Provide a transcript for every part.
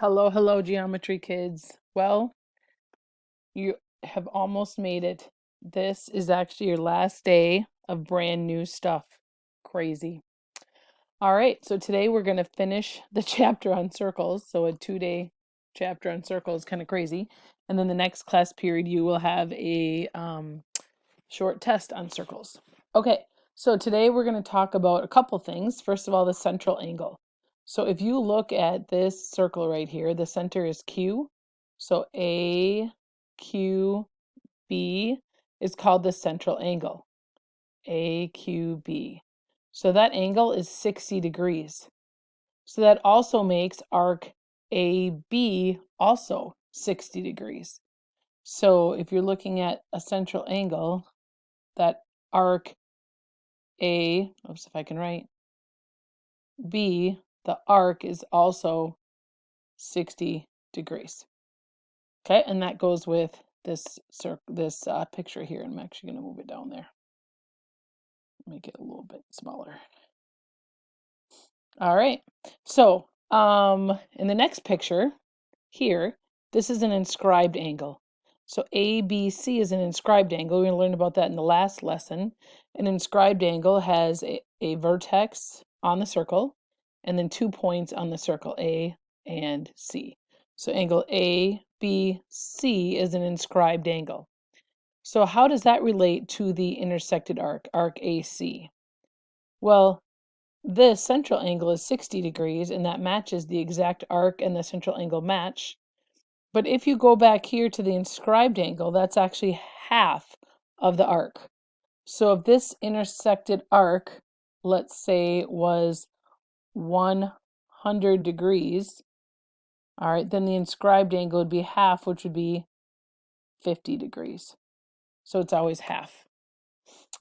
Hello, geometry kids. Well, you have almost made it. This is actually your last day of brand new stuff. Crazy. All right, so today we're going to finish the chapter on circles. So a 2-day chapter on circles, kind of crazy. And then the next class period, you will have a short test on circles. Okay, so today we're going to talk about a couple things. First of all, the central angle. So if you look at this circle right here, the center is Q. So AQB is called the central angle. AQB. So that angle is 60 degrees. So that also makes arc AB also 60 degrees. So if you're looking at a central angle, that arc oops, if I can write, B, the arc is also 60 degrees. Okay, and that goes with this picture here. I'm actually going to move it down there. Make it a little bit smaller. All right, so in the next picture here, this is an inscribed angle. So ABC is an inscribed angle. We're going to learn about that in the last lesson. An inscribed angle has a vertex on the circle and then 2 points on the circle, A and C. So angle ABC is an inscribed angle. So how does that relate to the intersected arc AC? Well, this central angle is 60 degrees, and that matches the exact arc and the central angle match. But if you go back here to the inscribed angle, that's actually half of the arc. So if this intersected arc, let's say, was 100 degrees, all right, then the inscribed angle would be half, which would be 50 degrees. So it's always half.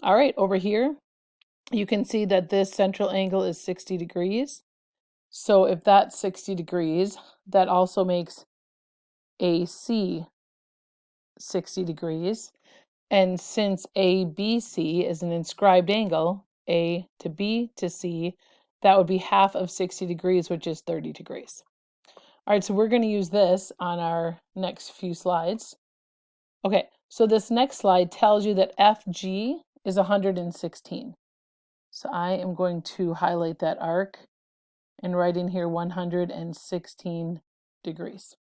All right, over here, you can see that this central angle is 60 degrees. So if that's 60 degrees, that also makes AC 60 degrees. And since ABC is an inscribed angle, A to B to C, that would be half of 60 degrees, which is 30 degrees. All right, so we're going to use this on our next few slides. Okay, so this next slide tells you that FG is 116. So I am going to highlight that arc and write in here 116 degrees.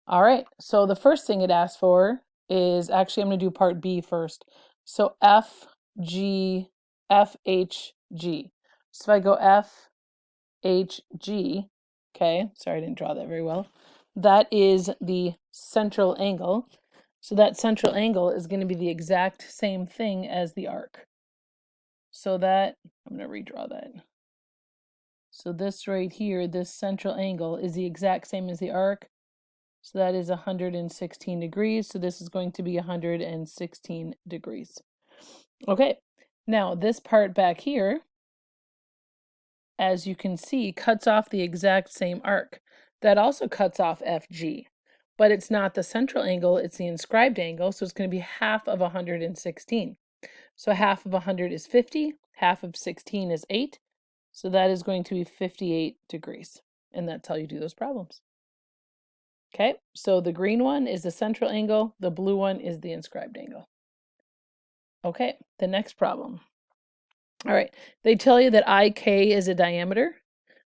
All right, so the first thing it asks for is, actually I'm going to do part B first. So FG, FHG. So if I go FHG, okay, sorry I didn't draw that very well. That is the central angle. So that central angle is going to be the exact same thing as the arc. So that, I'm going to redraw that. So this right here, this central angle is the exact same as the arc. So that is 116 degrees. So this is going to be 116 degrees. Okay, now this part back here, as you can see, cuts off the exact same arc. That also cuts off FG, but it's not the central angle, it's the inscribed angle. So it's going to be half of 116. So half of 100 is 50, half of 16 is 8. So that is going to be 58 degrees. And that's how you do those problems. Okay, so the green one is the central angle, the blue one is the inscribed angle. Okay, the next problem. All right, they tell you that IK is a diameter.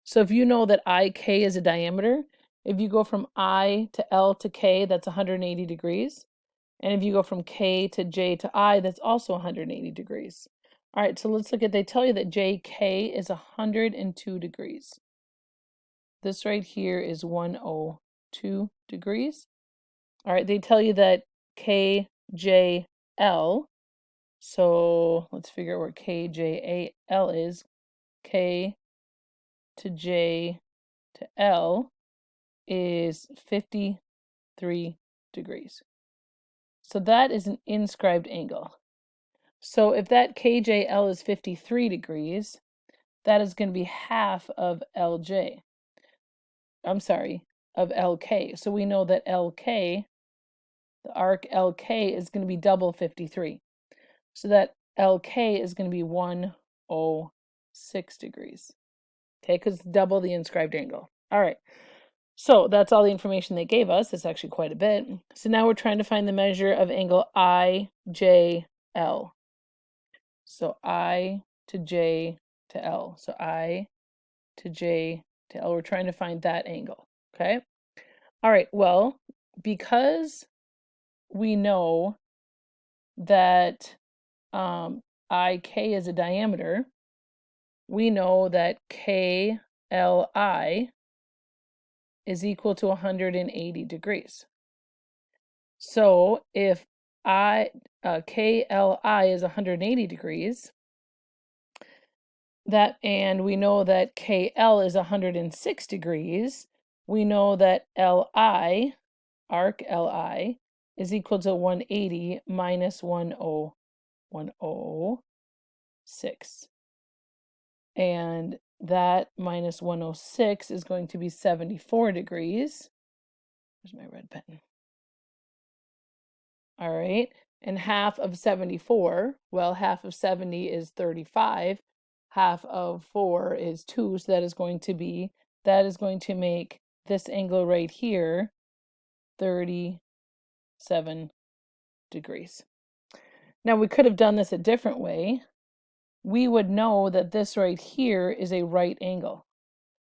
So if you know that IK is a diameter, if you go from I to L to K, that's 180 degrees. And if you go from K to J to I, that's also 180 degrees. All right, so let's look at, they tell you that JK is 102 degrees. This right here is 102 degrees. All right, they tell you that KJL, so let's figure out where KJL is. K to J to L is 53 degrees. So that is an inscribed angle. So if that KJL is 53 degrees, that is going to be half of LJ. I'm sorry, of LK. So we know that LK, the arc LK, is going to be double 53. So that LK is going to be 106 degrees. Okay, because it's double the inscribed angle. All right. So that's all the information they gave us. It's actually quite a bit. So now we're trying to find the measure of angle IJL. So I to J to L. So I to J to L. We're trying to find that angle. Okay. All right. Well, because we know that IK is a diameter, we know that KLI is equal to 180 degrees. So if KLI is 180 degrees, and we know that KL is 106 degrees, we know that LI, arc LI, is equal to 180 minus 106. And that minus 106 is going to be 74 degrees. Where's my red pen? All right. And half of 74, well, half of 70 is 35. Half of 4 is 2. So that is going to make this angle right here 37 degrees. Now, we could have done this a different way. We would know that this right here is a right angle.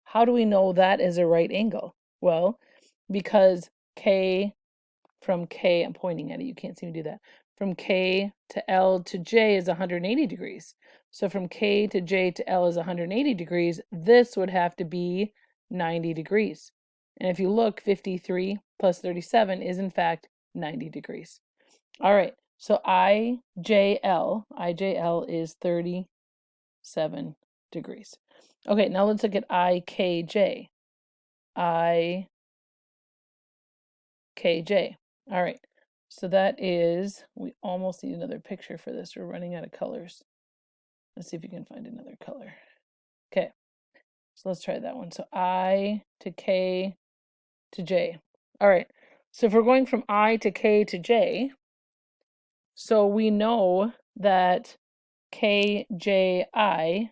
How do we know that is a right angle? Well, because I'm pointing at it, you can't see me do that. From K to L to J is 180 degrees. So from K to J to L is 180 degrees. This would have to be 90 degrees. And if you look, 53 plus 37 is in fact 90 degrees. All right, so IJL is 37 degrees. Okay, now let's look at IKJ. IKJ. All right, so that is, we almost need another picture for this. We're running out of colors. Let's see if you can find another color. Okay, so let's try that one. So I to K to J. All right, so if we're going from I to K to J, so we know that KJI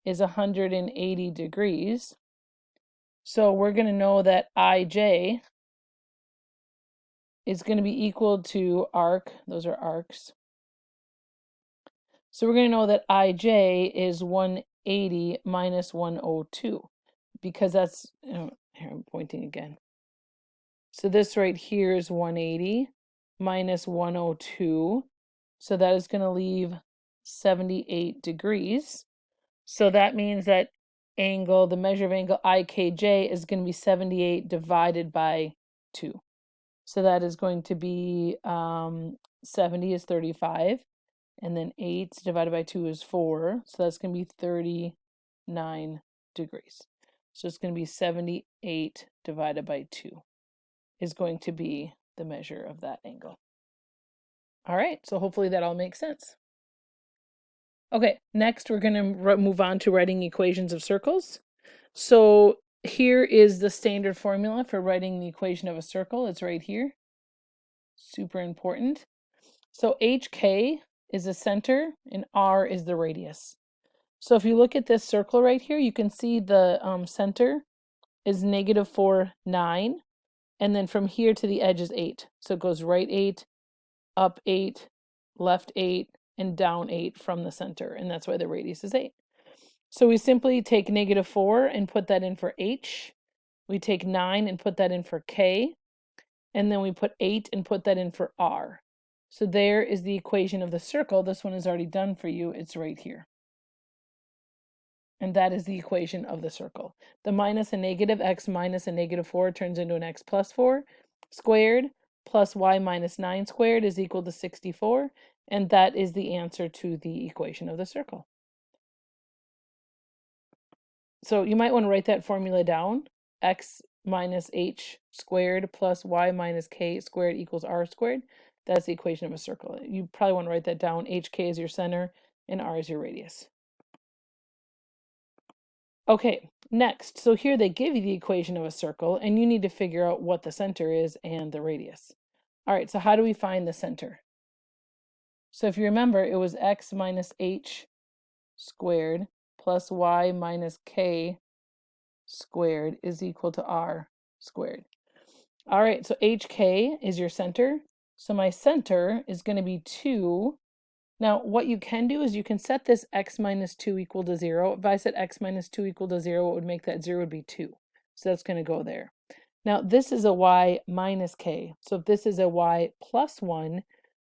is 180 degrees. So we're going to know that IJ is going to be equal to arc, those are arcs. So we're going to know that IJ is 180 minus 102, because that's, here I'm pointing again. So this right here is 180 minus 102. So that is going to leave 78 degrees. So that means that the measure of angle IKJ is going to be 78 divided by 2. So that is going to be 70 is 35, and then 8 divided by 2 is 4. So that's going to be 39 degrees. So it's going to be 78 divided by 2 is going to be the measure of that angle. All right, so hopefully that all makes sense. Okay, next we're going to move on to writing equations of circles. So here is the standard formula for writing the equation of a circle. It's right here. Super important. So HK is the center and R is the radius. So if you look at this circle right here, you can see the center is -4, 9. And then from here to the edge is 8. So it goes right 8, up 8, left 8, and down 8 from the center. And that's why the radius is 8. So we simply take -4 and put that in for H. We take 9 and put that in for K. And then we put 8 and put that in for R. So there is the equation of the circle. This one is already done for you. It's right here. And that is the equation of the circle. The minus a negative x minus a -4 turns into an x plus 4 squared plus y minus 9 squared is equal to 64. And that is the answer to the equation of the circle. So you might want to write that formula down. X minus h squared plus y minus k squared equals r squared. That's the equation of a circle. You probably want to write that down. HK is your center and r is your radius. Okay, next. So here they give you the equation of a circle, and you need to figure out what the center is and the radius. All right, so how do we find the center? So if you remember, it was x minus h squared plus y minus k squared is equal to r squared. All right, so HK is your center. So my center is going to be 2. Now, what you can do is you can set this x minus 2 equal to 0. If I set x minus 2 equal to 0, what would make that 0 would be 2. So that's going to go there. Now, this is a y minus k. So if this is a y plus 1,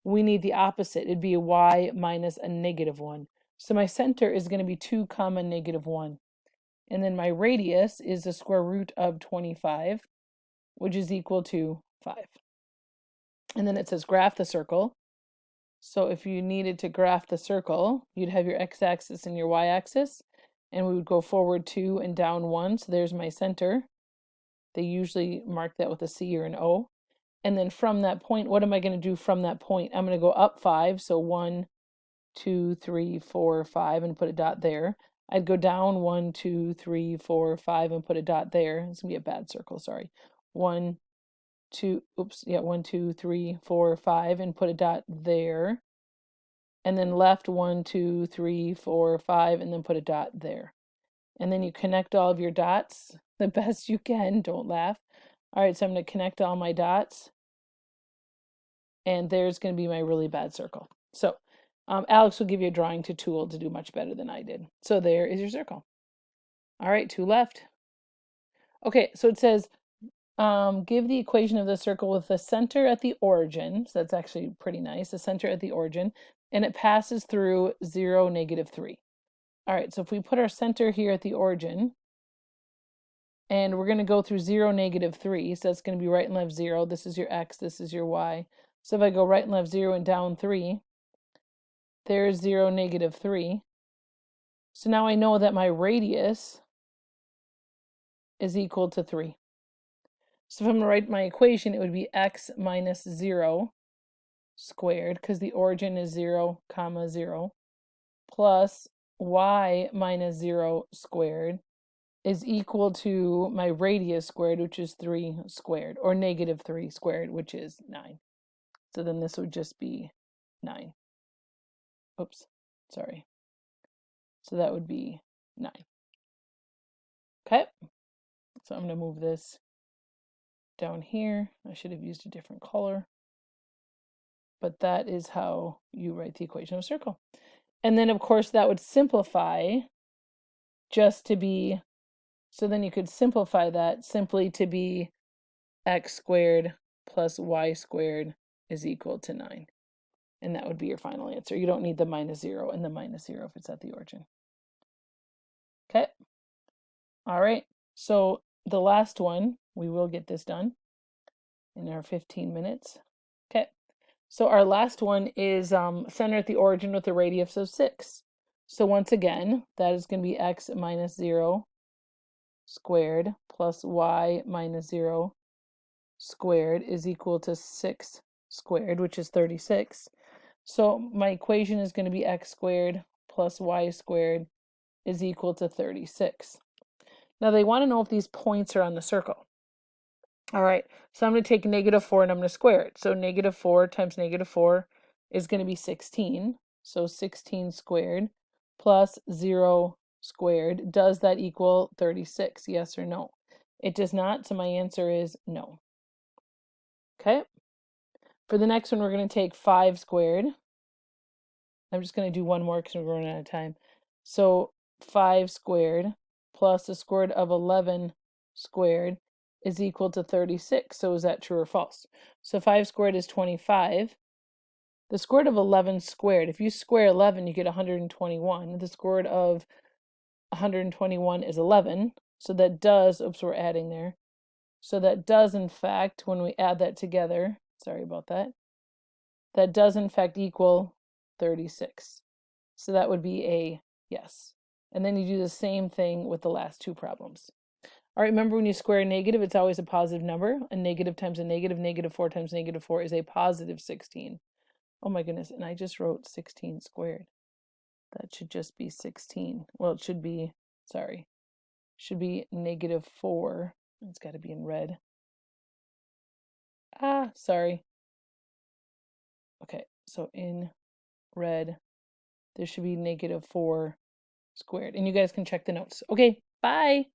we need the opposite. It'd be a y minus a negative 1. So my center is going to be 2 comma negative 1. And then my radius is the square root of 25, which is equal to 5. And then it says graph the circle. So if you needed to graph the circle, you'd have your x-axis and your y-axis, and we would go forward 2 and down 1. So there's my center. They usually mark that with a C or an O. And then from that point, what am I going to do from that point? I'm going to go up 5. So 1, 2, 3, 4, 5, and put a dot there. I'd go down 1, 2, 3, 4, 5, and put a dot there. It's going to be a bad circle, sorry. 1, 2, 1, 2, 3, 4, 5, and put a dot there. And then left 1, 2, 3, 4, 5, and then put a dot there. And then you connect all of your dots the best you can. Don't laugh. All right, so I'm going to connect all my dots. And there's going to be my really bad circle. So Alex will give you a drawing tool to do much better than I did. So there is your circle. All right, 2 left. Okay, so it says, give the equation of the circle with the center at the origin. So that's actually pretty nice. The center at the origin. And it passes through 0, negative 3. All right, so if we put our center here at the origin, and we're going to go through 0, negative 3, so that's going to be right and left 0. This is your x, this is your y. So if I go right and left 0 and down 3, there's 0, negative 3. So now I know that my radius is equal to 3. So if I'm going to write my equation, it would be x minus 0 squared, because the origin is 0, comma 0, plus y minus 0 squared is equal to my radius squared, which is 3 squared, or negative 3 squared, which is 9. So then this would just be 9. Oops, sorry. So that would be 9. Okay, so I'm going to move this down here. I should have used a different color. But that is how you write the equation of a circle. And then, of course, that would simplify just to be, so then you could simplify that simply to be x squared plus y squared is equal to 9. And that would be your final answer. You don't need the minus 0 and the minus 0 if it's at the origin. Okay. All right. So the last one, we will get this done in our 15 minutes. Okay. So our last one is center at the origin with a radius of 6. So once again, that is going to be x minus 0 squared plus y minus 0 squared is equal to 6 squared, which is 36. So my equation is going to be x squared plus y squared is equal to 36. Now they want to know if these points are on the circle. All right, so I'm going to take negative 4 and I'm going to square it. So negative 4 times negative 4 is going to be 16. So 16 squared plus 0 squared. Does that equal 36? Yes or no? It does not, so my answer is no. Okay. For the next one, we're going to take 5 squared. I'm just going to do one more because we're running out of time. So 5 squared plus the square root of 11 squared is equal to 36. So is that true or false? So 5 squared is 25. The square root of 11 squared, if you square 11, you get 121. The square root of 121 is 11. So that does, oops, we're adding there. So that does, in fact, when we add that together, sorry about that, that does, in fact, equal 36. So that would be a yes. And then you do the same thing with the last two problems. All right, remember when you square a negative, it's always a positive number. A negative times a negative, negative 4 times negative 4 is a positive 16. Oh my goodness, and I just wrote 16 squared. That should just be 16. Well, it should be, sorry, should be negative 4. It's got to be in red. Ah, sorry. Okay, so in red, there should be negative 4 squared. And you guys can check the notes. Okay, bye.